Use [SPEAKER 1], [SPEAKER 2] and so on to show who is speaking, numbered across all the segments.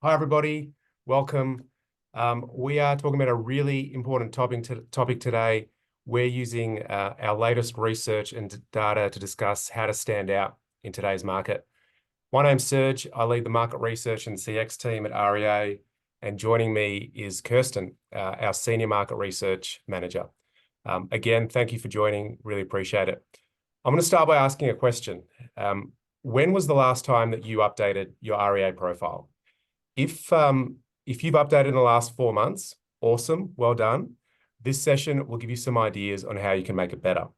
[SPEAKER 1] Hi, everybody. Welcome. We are talking about a really important topic today. We're using our latest research and data to discuss how to stand out in today's market. My name's Serge. I lead the market research and CX team at REA, and joining me is Kirstin, our senior market research manager. Again, thank you for joining. Really appreciate it. I'm going to start by asking a question. When was the last time that you updated your REA profile? If you've updated in the last 4 months, awesome, well done. This session will give you some ideas on how you can make it better.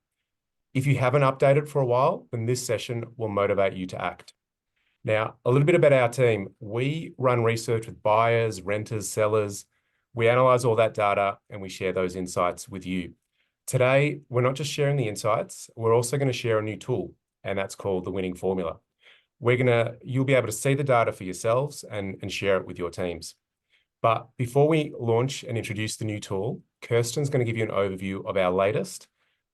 [SPEAKER 1] If you haven't updated for a while, then this session will motivate you to act. Now, a little bit about our team. We run research with buyers, renters, sellers. We analyze all that data and we share those insights with you. Today, we're not just sharing the insights, we're also going to share a new tool, and that's called the winning formula. You'll be able to see the data for yourselves and share it with your teams. But before we launch and introduce the new tool, Kirstin's going to give you an overview of our latest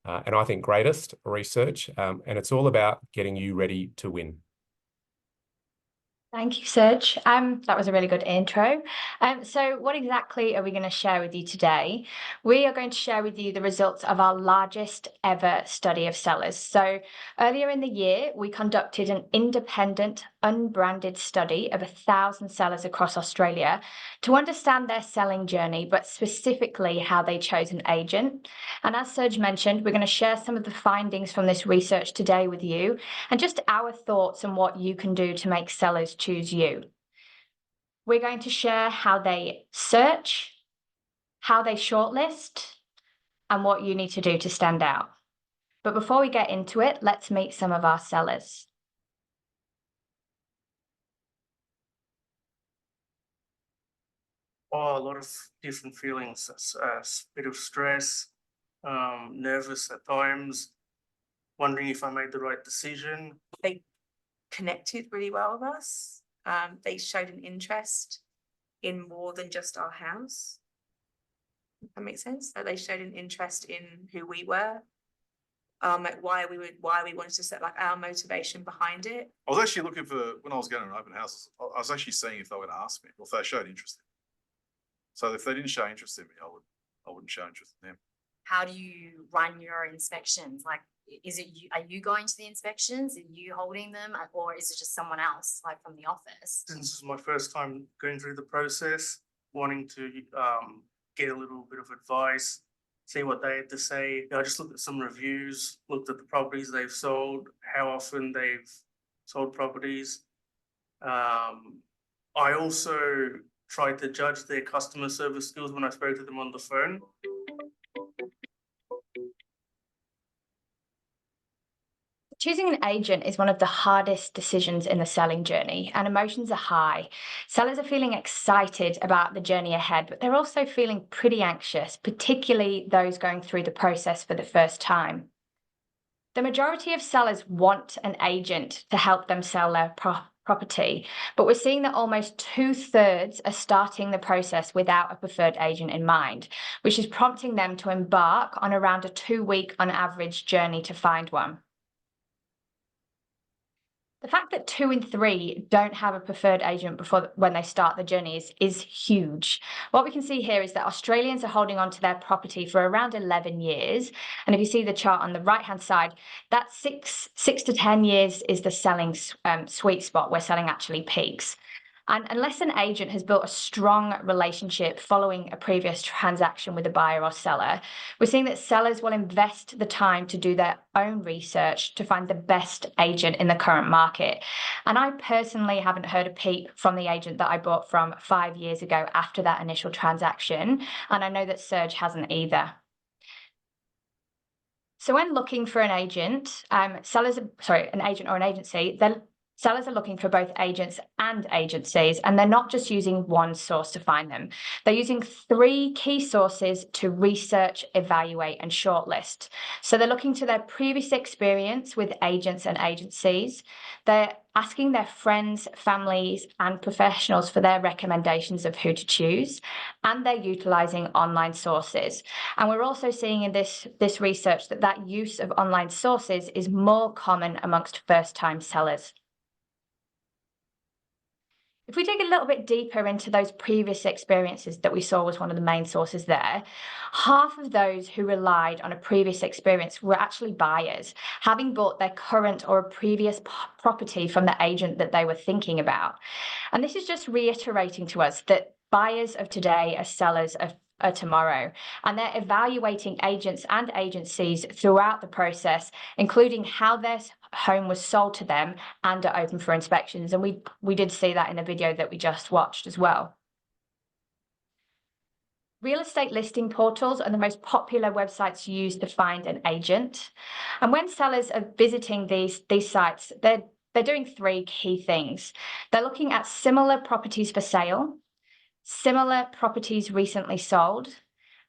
[SPEAKER 1] and I think greatest research, and it's all about getting you ready to win.
[SPEAKER 2] Thank you, Serge. That was a really good intro. So what exactly are we going to share with you today? We are going to share with you the results of our largest ever study of sellers. So earlier in the year, we conducted an independent, unbranded study of 1,000 sellers across Australia to understand their selling journey, but specifically how they chose an agent. And as Serge mentioned, we're going to share some of the findings from this research today with you and just our thoughts on what you can do to make sellers choose you. We're going to share how they search, how they shortlist, and what you need to do to stand out. But before we get into it, let's meet some of our sellers.
[SPEAKER 3] Oh, a lot of different feelings, a bit of stress, nervous at times, wondering if I made the right decision.
[SPEAKER 4] They connected really well with us. They showed an interest in more than just our house. If that makes sense. So they showed an interest in who we were, like why we wanted to set like our motivation behind it.
[SPEAKER 5] I was actually looking for, when I was going to an open house, I was actually seeing if they were going to ask me or if they showed interest in me. So if they didn't show interest in me, I wouldn't show interest in them.
[SPEAKER 6] How do you run your inspections? Like, is it you? Are you going to the inspections? Are you holding them, or is it just someone else, like from the office?
[SPEAKER 3] Since this is my first time going through the process, wanting to get a little bit of advice, see what they had to say. I just looked at some reviews, looked at the properties they've sold, how often they've sold properties. I also tried to judge their customer service skills when I spoke to them on the phone.
[SPEAKER 2] Choosing an agent is one of the hardest decisions in the selling journey, and emotions are high. Sellers are feeling excited about the journey ahead, but they're also feeling pretty anxious, particularly those going through the process for the first time. The majority of sellers want an agent to help them sell their property, but we're seeing that almost 2/3 are starting the process without a preferred agent in mind, which is prompting them to embark on around a 2-week on average journey to find one. The fact that 2 in 3 don't have a preferred agent when they start the journey is huge. What we can see here is that Australians are holding on to their property for around 11 years. And if you see the chart on the right-hand side, that 6 to 10 years is the selling sweet spot where selling actually peaks. And unless an agent has built a strong relationship following a previous transaction with a buyer or seller, we're seeing that sellers will invest the time to do their own research to find the best agent in the current market. And I personally haven't heard a peep from the agent that I bought from 5 years ago after that initial transaction, and I know that Serge hasn't either. So when looking for an agent, an agent or an agency, sellers are looking for both agents and agencies, and they're not just using one source to find them. They're using 3 key sources to research, evaluate, and shortlist. So they're looking to their previous experience with agents and agencies. They're asking their friends, families, and professionals for their recommendations of who to choose, and they're utilizing online sources. And we're also seeing in this research that use of online sources is more common amongst first-time sellers. If we dig a little bit deeper into those previous experiences that we saw was one of the main sources there, half of those who relied on a previous experience were actually buyers, having bought their current or a previous property from the agent that they were thinking about. And this is just reiterating to us that buyers of today are sellers of tomorrow, and they're evaluating agents and agencies throughout the process, including how their home was sold to them and are open for inspections. And we did see that in the video that we just watched as well. Real estate listing portals are the most popular websites used to find an agent. And when sellers are visiting these sites, they're doing three key things. They're looking at similar properties for sale, similar properties recently sold,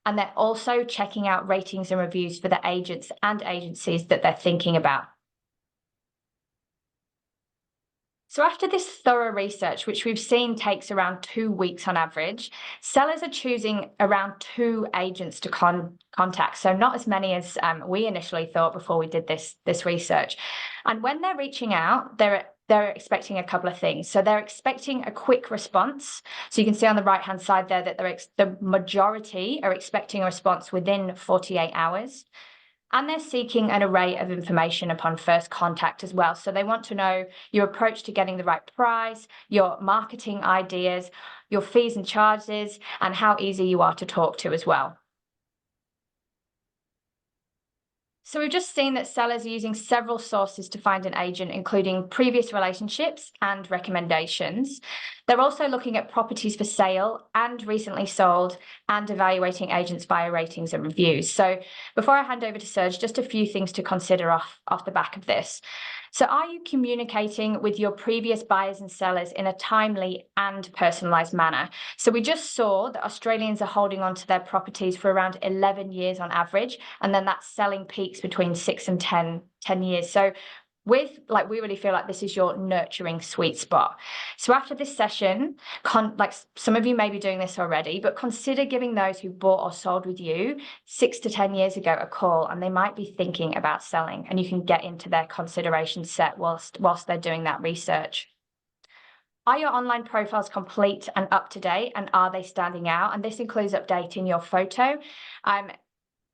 [SPEAKER 2] and they're also checking out ratings and reviews for the agents and agencies that they're thinking about. So after this thorough research, which we've seen takes around 2 weeks on average, sellers are choosing around 2 agents to contact. So not as many as we initially thought before we did this research. And when they're reaching out, they're expecting a couple of things. So they're expecting a quick response. So you can see on the right-hand side there that the majority are expecting a response within 48 hours. And they're seeking an array of information upon first contact as well. So they want to know your approach to getting the right price, your marketing ideas, your fees and charges, and how easy you are to talk to as well. So we've just seen that sellers are using several sources to find an agent, including previous relationships and recommendations. They're also looking at properties for sale and recently sold and evaluating agents via ratings and reviews. So before I hand over to Serge, just a few things to consider off the back of this. So are you communicating with your previous buyers and sellers in a timely and personalised manner? So we just saw that Australians are holding on to their properties for around 11 years on average, and then that's selling peaks between 6 and 10 years. So we really feel like this is your nurturing sweet spot. So after this session, some of you may be doing this already, but consider giving those who bought or sold with you 6 to 10 years ago a call, and they might be thinking about selling, and you can get into their consideration set whilst they're doing that research. Are your online profiles complete and up to date, and are they standing out? And this includes updating your photo.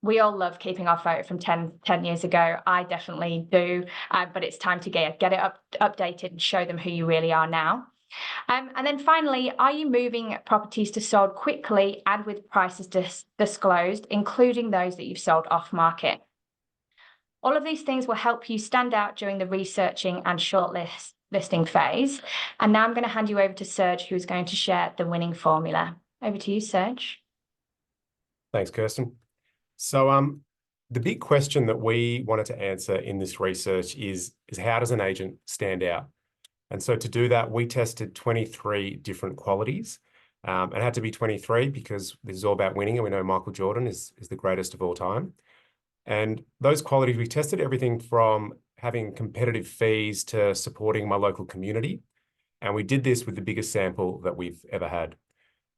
[SPEAKER 2] We all love keeping our photo from 10 years ago. I definitely do, but it's time to get it updated and show them who you really are now. And then finally, are you moving properties to sold quickly and with prices disclosed, including those that you've sold off market? All of these things will help you stand out during the researching and shortlisting phase. And now I'm going to hand you over to Serge, who is going to share the winning formula. Over to you, Serge.
[SPEAKER 1] Thanks, Kirstin. So the big question that we wanted to answer in this research is how does an agent stand out? And so to do that, we tested 23 different qualities. It had to be 23 because this is all about winning, and we know Michael Jordan is the greatest of all time. And those qualities, we tested everything from having competitive fees to supporting my local community. And we did this with the biggest sample that we've ever had.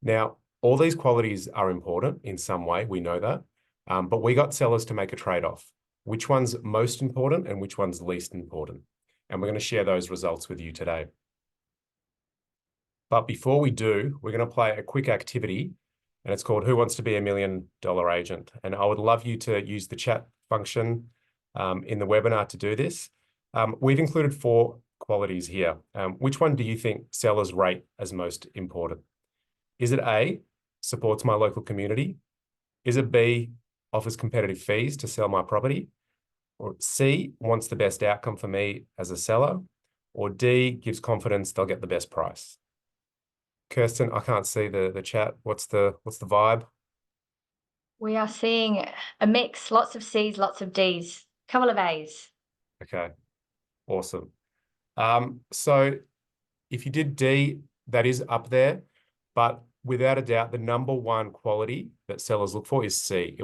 [SPEAKER 1] Now, all these qualities are important in some way, we know that. But we got sellers to make a trade-off. Which one's most important and which one's least important? And we're going to share those results with you today. But before we do, we're going to play a quick activity, and it's called Who Wants to Be a $1 Million Agent? And I would love you to use the chat function in the webinar to do this. We've included 4 qualities here. Which one do you think sellers rate as most important? Is it A, supports my local community? Is it B, offers competitive fees to sell my property? Or C, wants the best outcome for me as a seller? Or D, gives confidence they'll get the best price? Kirstin, I can't see the chat. What's the vibe?
[SPEAKER 2] We are seeing a mix, lots of C's, lots of D's, a couple of A's.
[SPEAKER 1] Okay, awesome. So if you did D, that is up there, but without a doubt, the number one quality that sellers look for is C.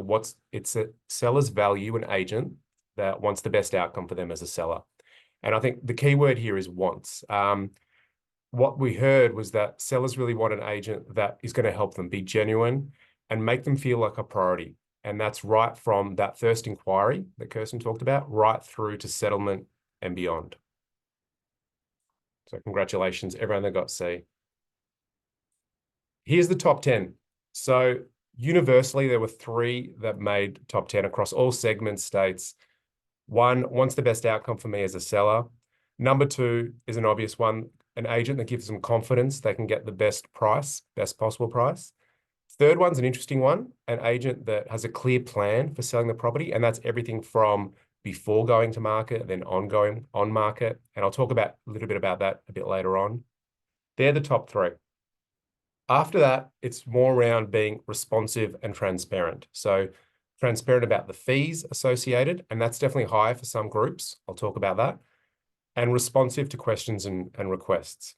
[SPEAKER 1] It's a sellers value an agent that wants the best outcome for them as a seller. And I think the key word here is wants. What we heard was that sellers really want an agent that is going to help them be genuine and make them feel like a priority. And that's right from that first inquiry that Kirstin talked about, right through to settlement and beyond. So congratulations, everyone that got C. here's the top 10. So universally, there were 3 that made top 10 across all segments, states. 1, wants the best outcome for me as a seller. Number 2 is an obvious one, an agent that gives them confidence they can get the best price, best possible price. Third one's an interesting one, an agent that has a clear plan for selling the property, and that's everything from before going to market, then ongoing on market. And I'll talk about a little bit about that a bit later on. They're the top 3. After that, it's more around being responsive and transparent. So transparent about the fees associated, and that's definitely high for some groups. I'll talk about that. And responsive to questions and requests.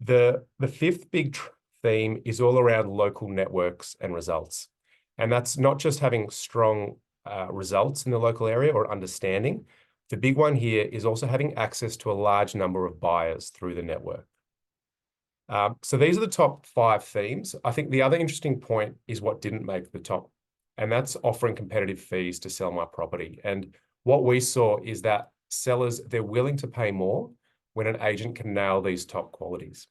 [SPEAKER 1] The 5th big theme is all around local networks and results. And that's not just having strong results in the local area or understanding. The big one here is also having access to a large number of buyers through the network. So these are the top 5 themes. I think the other interesting point is what didn't make the top, and that's offering competitive fees to sell my property. And what we saw is that sellers, they're willing to pay more when an agent can nail these top qualities.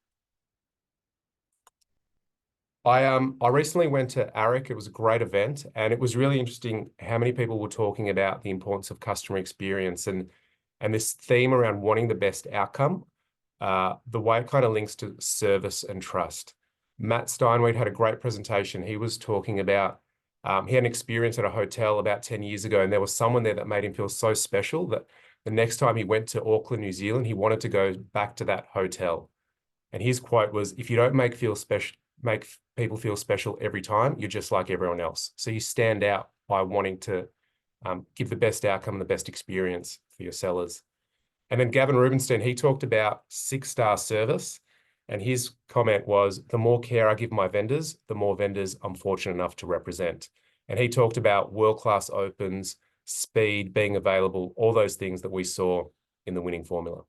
[SPEAKER 1] I recently went to AREC. It was a great event, and it was really interesting how many people were talking about the importance of customer experience and this theme around wanting the best outcome. The way it kind of links to service and trust. Matt Steinweed had a great presentation. He was talking about, he had an experience at a hotel about 10 years ago, and there was someone there that made him feel so special that the next time he went to Auckland, New Zealand, he wanted to go back to that hotel. And his quote was, if you don't make people feel special every time, you're just like everyone else. So you stand out by wanting to give the best outcome and the best experience for your sellers. And then Gavin Rubinstein, he talked about 6-star service. And his comment was, the more care I give my vendors, the more vendors I'm fortunate enough to represent. And he talked about world-class opens, speed, being available, all those things that we saw in the winning formula.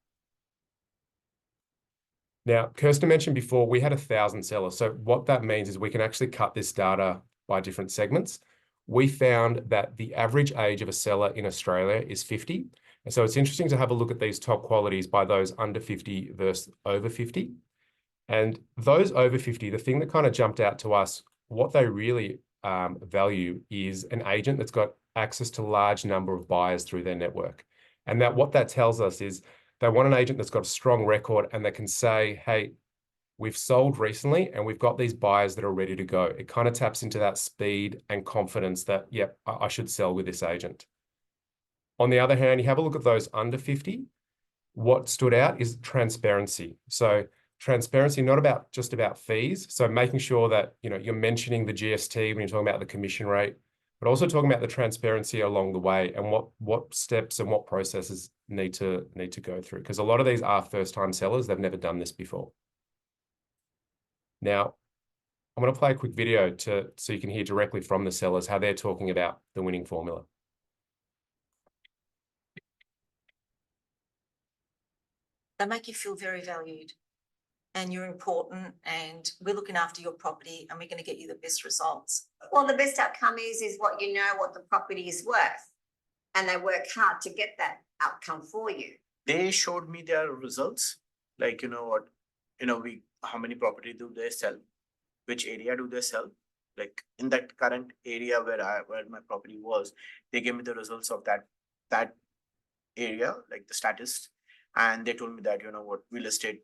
[SPEAKER 1] Now, Kirstin mentioned before, we had 1,000 sellers. So what that means is we can actually cut this data by different segments. We found that the average age of a seller in Australia is 50. And so it's interesting to have a look at these top qualities by those under 50 versus over 50. And those over 50, the thing that kind of jumped out to us, what they really value is an agent that's got access to a large number of buyers through their network. And that what that tells us is they want an agent that's got a strong record and that can say, hey, we've sold recently and we've got these buyers that are ready to go. It kind of taps into that speed and confidence that, yep, I should sell with this agent. On the other hand, you have a look at those under 50. What stood out is transparency. So transparency, not just about fees. So making sure that you're mentioning the GST when you're talking about the commission rate, but also talking about the transparency along the way and what steps and what processes need to go through. Because a lot of these are first-time sellers. They've never done this before. Now, I'm going to play a quick video so you can hear directly from the sellers how they're talking about the winning formula.
[SPEAKER 7] They make you feel very valued and you're important and we're looking after your property and we're going to get you the best results.
[SPEAKER 8] Well, the best outcome is what you know what the property is worth, and they work hard to get that outcome for you.
[SPEAKER 9] They showed me their results, like, how many property do they sell? Which area do they sell? Like in that current area where my property was, they gave me the results of that area, like the status. And they told me that, real estate,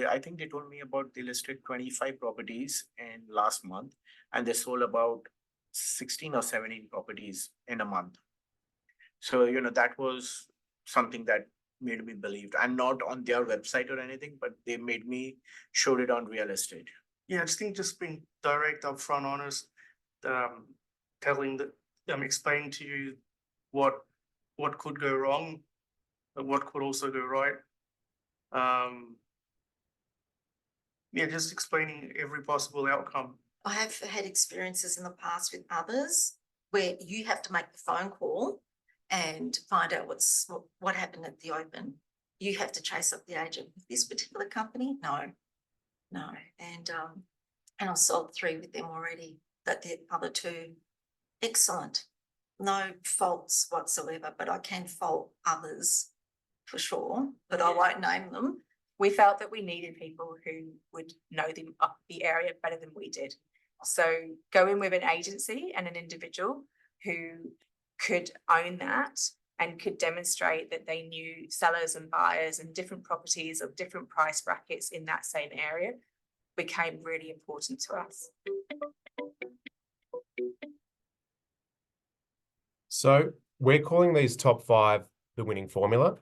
[SPEAKER 9] I think they told me about they listed 25 properties in last month and they sold about 16 or 17 properties in a month. So, that was something that made me believe, and not on their website or anything, but they made me showed it on real estate.
[SPEAKER 3] Yeah, I just think just being direct, upfront, honest, explaining to you what could go wrong, but what could also go right. Just explaining every possible outcome.
[SPEAKER 7] I have had experiences in the past with others where you have to make the phone call and find out what happened at the open. You have to chase up the agent. With this particular company, no. And I've sold 3 with them already, but the other 2, excellent. No faults whatsoever, but I can fault others for sure, but I won't name them.
[SPEAKER 4] we felt that we needed people who would know the area better than we did. So go in with an agency and an individual who could own that and could demonstrate that they knew sellers and buyers and different properties of different price brackets in that same area became really important to us.
[SPEAKER 1] So we're calling these top 5 the winning formula.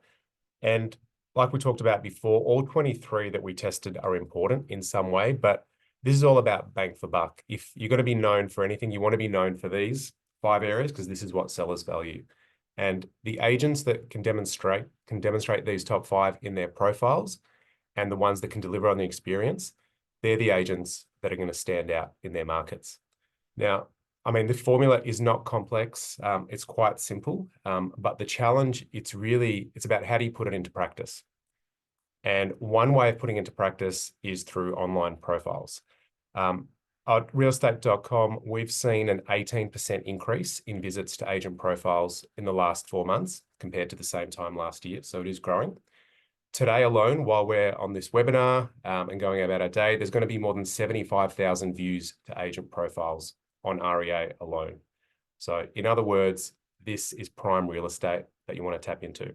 [SPEAKER 1] And like we talked about before, all 23 that we tested are important in some way, but this is all about bang for buck. If you're going to be known for anything, you want to be known for these 5 areas because this is what sellers value. And the agents that can demonstrate these top 5 in their profiles and the ones that can deliver on the experience, they're the agents that are going to stand out in their markets. Now, I mean, the formula is not complex. It's quite simple, but the challenge, it's about how do you put it into practice? And one way of putting it into practice is through online profiles. At realestate.com, we've seen an 18% increase in visits to agent profiles in the last 4 months compared to the same time last year. So it is growing. Today alone, while we're on this webinar and going about our day, there's going to be more than 75,000 views to agent profiles on REA alone. So in other words, this is prime real estate that you want to tap into.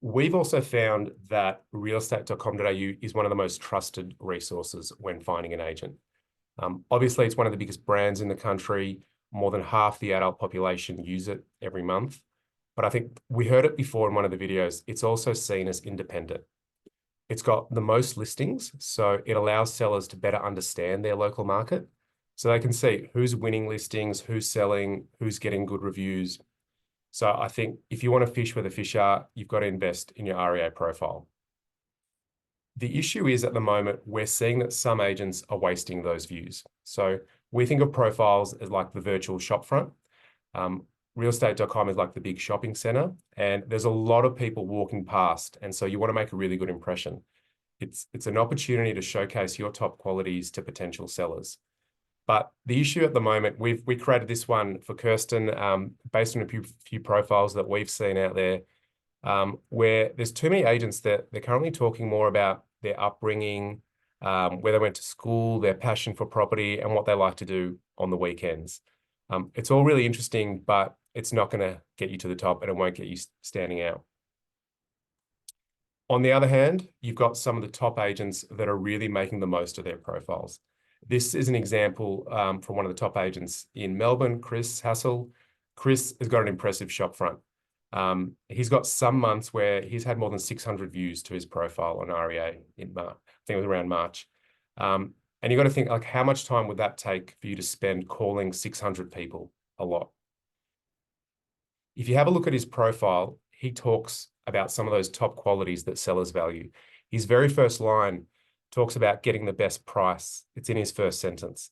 [SPEAKER 1] We've also found that realestate.com.au is one of the most trusted resources when finding an agent. Obviously, it's one of the biggest brands in the country. More than half the adult population use it every month. But I think we heard it before in one of the videos. It's also seen as independent. It's got the most listings, so it allows sellers to better understand their local market. So they can see who's winning listings, who's selling, who's getting good reviews. So I think if you want to fish where the fish are, you've got to invest in your REA profile. The issue is at the moment, we're seeing that some agents are wasting those views. So we think of profiles as like the virtual shopfront. Realestate.com is like the big shopping center, and there's a lot of people walking past. And so you want to make a really good impression. It's an opportunity to showcase your top qualities to potential sellers. But the issue at the moment, we created this one for Kirstin based on a few profiles that we've seen out there, where there's too many agents that they're currently talking more about their upbringing, where they went to school, their passion for property, and what they like to do on the weekends. It's all really interesting, but it's not going to get you to the top and it won't get you standing out. On the other hand, you've got some of the top agents that are really making the most of their profiles. This is an example from one of the top agents in Melbourne, Chris Hassel. Chris has got an impressive shopfront. He's got some months where he's had more than 600 views to his profile on REA in March. I think it was around March. And you've got to think, like, how much time would that take for you to spend calling 600 people? A lot. If you have a look at his profile, he talks about some of those top qualities that sellers value. His very first line talks about getting the best price. It's in his first sentence.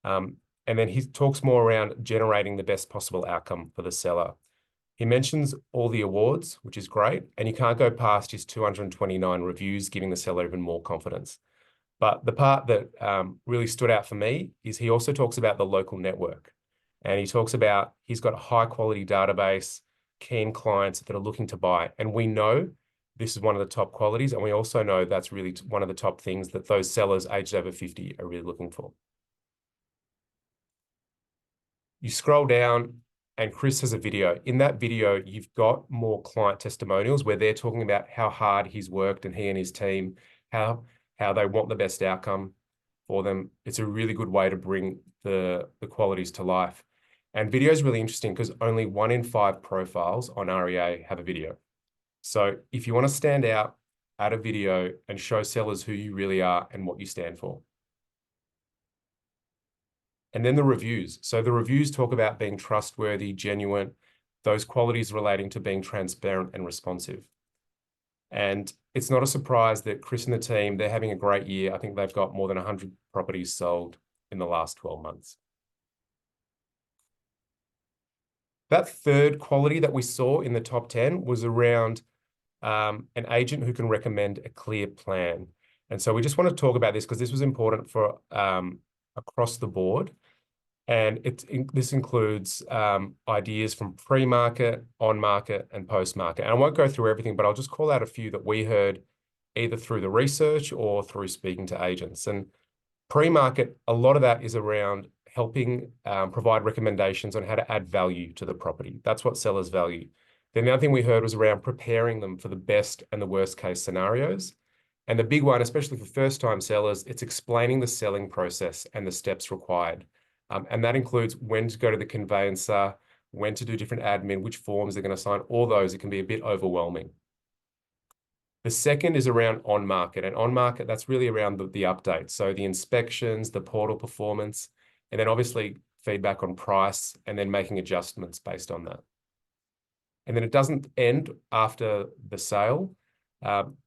[SPEAKER 1] And then he talks more around generating the best possible outcome for the seller. He mentions all the awards, which is great, and you can't go past his 229 reviews, giving the seller even more confidence. But the part that really stood out for me is he also talks about the local network. And he talks about he's got a high quality database, keen clients that are looking to buy. And we know this is one of the top qualities. And we also know that's really one of the top things that those sellers aged over 50 are really looking for. You scroll down and Chris has a video. In that video, you've got more client testimonials where they're talking about how hard he's worked and he and his team, how they want the best outcome for them. It's a really good way to bring the qualities to life. And video is really interesting because only 1 in 5 profiles on REA have a video. So if you want to stand out, add a video and show sellers who you really are and what you stand for. And then the reviews. So the reviews talk about being trustworthy, genuine, those qualities relating to being transparent and responsive. And it's not a surprise that Chris and the team, they're having a great year. I think they've got more than 100 properties sold in the last 12 months. That third quality that we saw in the top 10 was around an agent who can recommend a clear plan. And so we just want to talk about this because this was important for across the board. And this includes ideas from pre-market, on-market, and post-market. And I won't go through everything, but I'll just call out a few that we heard either through the research or through speaking to agents. And pre-market, a lot of that is around helping provide recommendations on how to add value to the property. That's what sellers value. Then the other thing we heard was around preparing them for the best and the worst case scenarios. And the big one, especially for first-time sellers, it's explaining the selling process and the steps required. And that includes when to go to the conveyancer, when to do different admin, which forms they're going to sign, all those. It can be a bit overwhelming. The second is around on-market. And on-market, that's really around the updates. So the inspections, the portal performance, and then obviously feedback on price, and then making adjustments based on that. And then it doesn't end after the sale.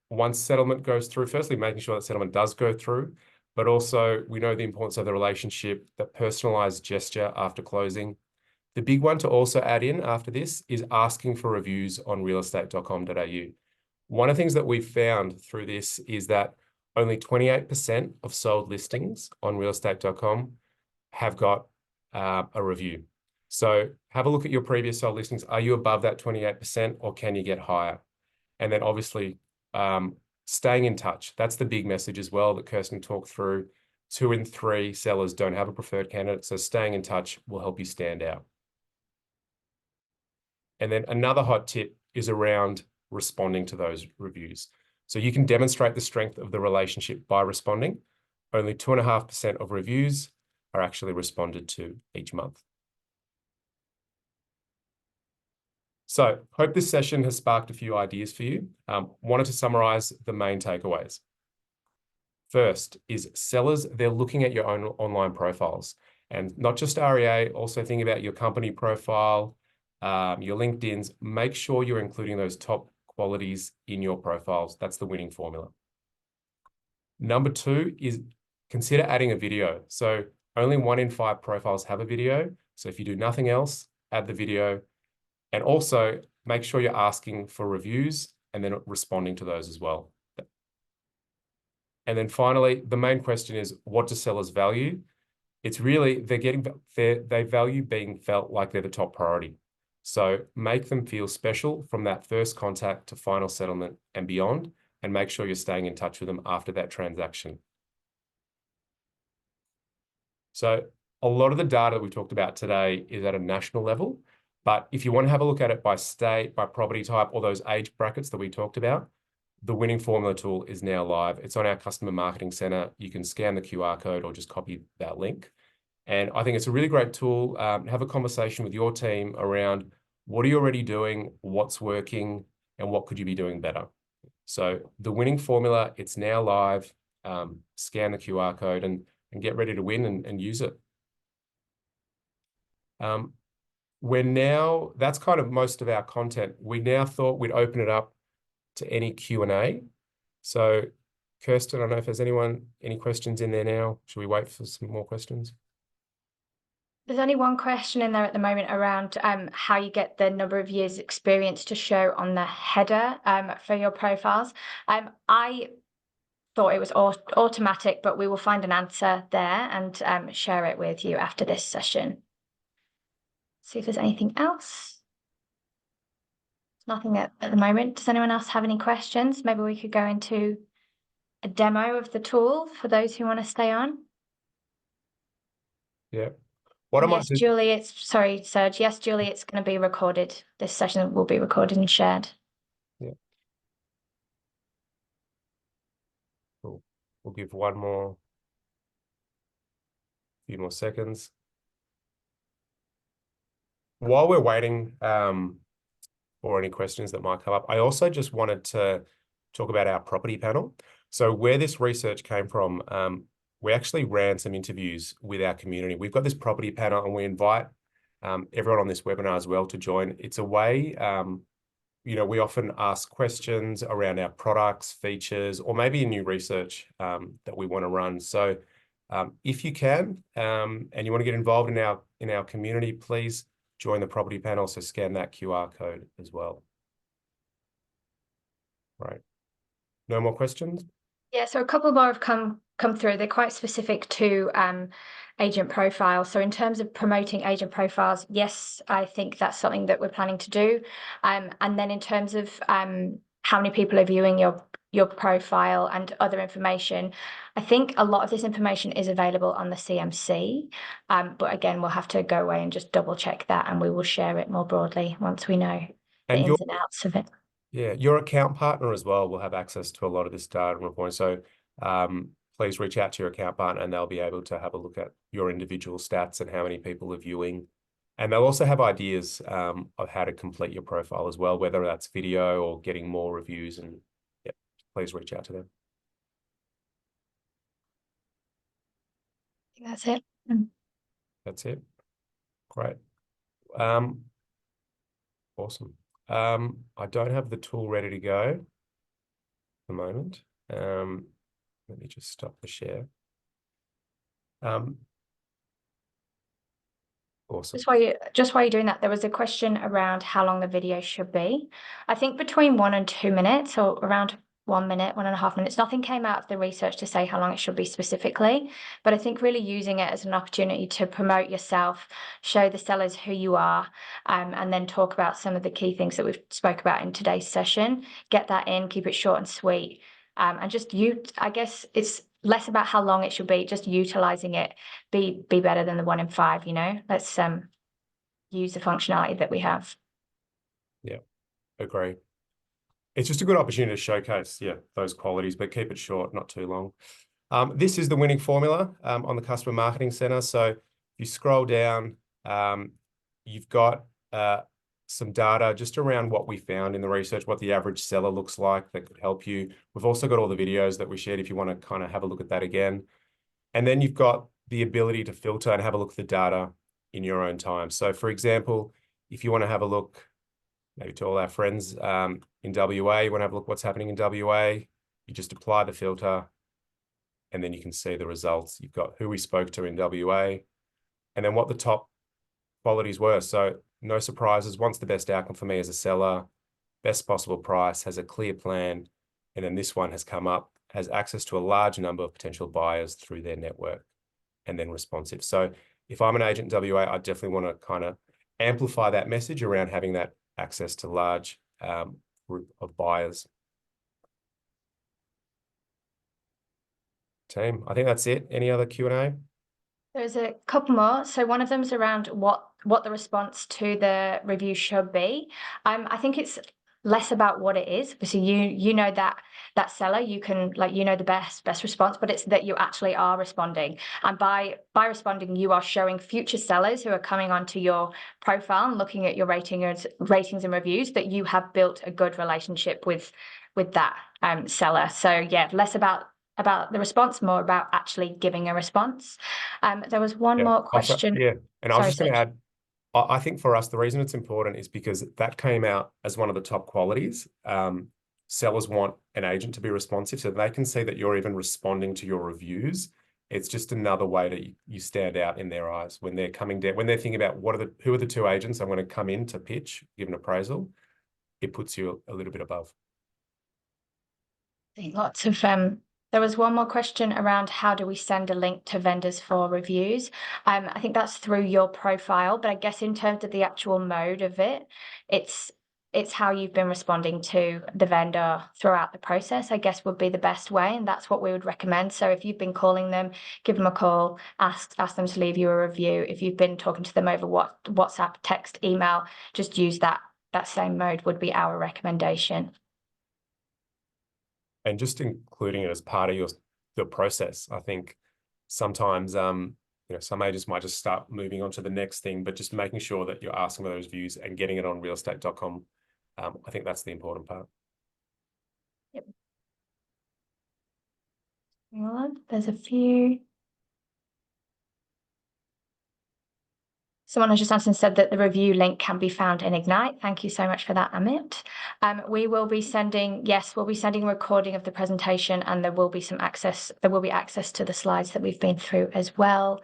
[SPEAKER 1] Once settlement goes through, firstly, making sure that settlement does go through, but also we know the importance of the relationship, that personalized gesture after closing. The big one to also add in after this is asking for reviews on realestate.com.au. One of the things that we've found through this is that only 28% of sold listings on realestate.com have got a review. So have a look at your previous sold listings. Are you above that 28% or can you get higher? And then obviously staying in touch. That's the big message as well that Kirstin talked through. 2 in 3 sellers don't have a preferred candidate. So staying in touch will help you stand out. And then another hot tip is around responding to those reviews. So you can demonstrate the strength of the relationship by responding. Only 2.5% of reviews are actually responded to each month. So hope this session has sparked a few ideas for you. Wanted to summarize the main takeaways. First is sellers, they're looking at your own online profiles, and not just REA, also think about your company profile, your LinkedIn's. Make sure you're including those top qualities in your profiles. That's the winning formula. Number 2 is consider adding a video. So only 1 in 5 profiles have a video. So if you do nothing else, add the video. And also make sure you're asking for reviews and then responding to those as well. And then finally, the main question is, what do sellers value? It's really, they value being felt like they're the top priority. So make them feel special from that first contact to final settlement and beyond, and make sure you're staying in touch with them after that transaction. So a lot of the data that we talked about today is at a national level, but if you want to have a look at it by state, by property type, or those age brackets that we talked about, the winning formula tool is now live. It's on our customer marketing center. You can scan the QR code or just copy that link. And I think it's a really great tool. Have a conversation with your team around what are you already doing, what's working, and what could you be doing better. So the winning formula, it's now live. Scan the QR code and get ready to win and use it. That's kind of most of our content. We now thought we'd open it up to any Q&A. So Kirstin, I don't know if there's any questions in there now. Should we wait for some more questions?
[SPEAKER 2] There's only one question in there at the moment around how you get the number of years experience to show on the header for your profiles. I thought it was automatic, but we will find an answer there and share it with you after this session. See if there's anything else. Nothing at the moment. Does anyone else have any questions? Maybe we could go into a demo of the tool for those who want to stay on.
[SPEAKER 1] Yeah.
[SPEAKER 2] Yes, Julie, sorry, Serge. Yes, Julie, it's going to be recorded. This session will be recorded and shared.
[SPEAKER 1] Yeah. Cool. We'll give few more seconds. While we're waiting for any questions that might come up, I also just wanted to talk about our property panel. So where this research came from, we actually ran some interviews with our community. We've got this property panel and we invite everyone on this webinar as well to join. It's a way, we often ask questions around our products, features, or maybe a new research that we want to run. So if you can, and you want to get involved in our community, please join the property panel. So scan that QR code as well. Right. No more questions?
[SPEAKER 2] Yeah, so a couple more have come through. They're quite specific to agent profiles. So in terms of promoting agent profiles, yes, I think that's something that we're planning to do. And then in terms of how many people are viewing your your profile and other information. I think a lot of this information is available on the CMC, but again, we'll have to go away and just double check that, and we will share it more broadly once we know the
[SPEAKER 1] And
[SPEAKER 2] ins and outs of it.
[SPEAKER 1] Yeah, your account partner as well will have access to a lot of this data and reporting. So please reach out to your account partner and they'll be able to have a look at your individual stats and how many people are viewing. And they'll also have ideas of how to complete your profile as well, whether that's video or getting more reviews. And yeah, please reach out to them.
[SPEAKER 2] I think that's it.
[SPEAKER 1] That's it. Great. Awesome. I don't have the tool ready to go at the moment. Let me just stop the share. Awesome.
[SPEAKER 2] Just while you're doing that, there was a question around how long the video should be. I think between 1 and 2 minutes, or around 1 minute, 1.5 minutes. Nothing came out of the research to say how long it should be specifically, but I think really using it as an opportunity to promote yourself, show the sellers who you are, and then talk about some of the key things that we've spoke about in today's session. Get that in, keep it short and sweet, and just I guess it's less about how long it should be, just utilizing it. Be better than the 1 in 5. You know, let's use the functionality that we have.
[SPEAKER 1] Yeah, agree. It's just a good opportunity to showcase, those qualities, but keep it short, not too long. This is the winning formula on the Customer Marketing Center. So if you scroll down, you've got some data just around what we found in the research, what the average seller looks like that could help you. We've also got all the videos that we shared if you want to kind of have a look at that again. And then you've got the ability to filter and have a look at the data in your own time. So for example, if you want to have a look, maybe to all our friends in WA, you want to have a look what's happening in WA, you just apply the filter and then you can see the results. You've got who we spoke to in WA and then what the top qualities were. So no surprises. What's the best outcome for me as a seller? Best possible price, has a clear plan. And then this one has come up, has access to a large number of potential buyers through their network and then responsive. So if I'm an agent in WA, I definitely want to kind of amplify that message around having that access to large group of buyers. Team, I think that's it. Any other Q&A?
[SPEAKER 2] There's a couple more. So one of them is around what the response to the review should be. I think it's less about what it is. So you know that seller, you can the best response, but it's that you actually are responding. And by responding, you are showing future sellers who are coming onto your profile and looking at your ratings and reviews that you have built a good relationship with that seller. So yeah, less about the response, more about actually giving a response. There was one more question.
[SPEAKER 1] And I was just going to add, I think for us, the reason it's important is because that came out as one of the top qualities. Sellers want an agent to be responsive so they can see that you're even responding to your reviews. It's just another way that you stand out in their eyes when they're coming down, when they're thinking about who are the 2 agents I'm going to come in to pitch, give an appraisal. It puts you a little bit above.
[SPEAKER 2] I think lots of there was one more question around how do we send a link to vendors for reviews. I think that's through your profile, but I guess in terms of the actual mode of it, it's how you've been responding to the vendor throughout the process, I guess would be the best way, and that's what we would recommend. So if you've been calling them, give them a call, ask them to leave you a review. If you've been talking to them over WhatsApp, text, email, just use that same mode would be our recommendation.
[SPEAKER 1] And just including it as part of the process. I think sometimes, some agents might just start moving on to the next thing, but just making sure that you're asking for those views and getting it on realestate.com. I think that's the important part.
[SPEAKER 2] Yep. There's a few. Someone has just asked and said that the review link can be found in Ignite. Thank you so much for that, Amit. We'll be sending a recording of the presentation, and there will be access to the slides that we've been through as well.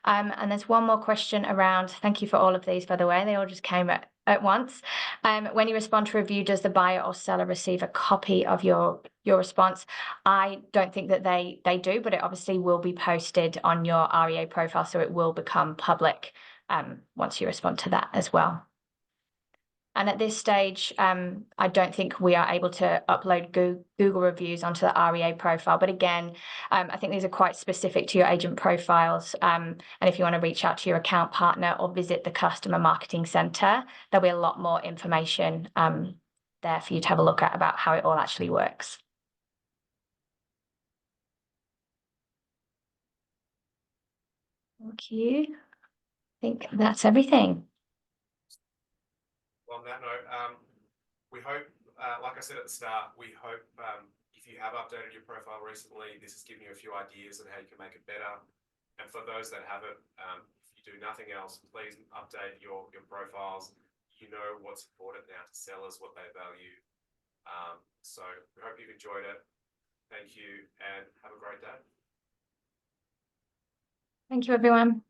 [SPEAKER 2] And there's one more question around, thank you for all of these, by the way, they all just came at once. When you respond to review, does the buyer or seller receive a copy of your response? I don't think that they do, but it obviously will be posted on your REA profile, so it will become public once you respond to that as well. And at this stage, I don't think we are able to upload Google reviews onto the REA profile. But again, I think these are quite specific to your agent profiles. And if you want to reach out to your account partner or visit the Customer Marketing Centre, there'll be a lot more information there for you to have a look at about how it all actually works. Thank you. I think that's everything.
[SPEAKER 1] On that note, we hope, like I said at the start, we hope if you have updated your profile recently, this has given you a few ideas on how you can make it better. And for those that haven't, if you do nothing else, please update your profiles. You know what's important now to sellers, what they value. So we hope you've enjoyed it. Thank you and have a great day.
[SPEAKER 2] Thank you, everyone.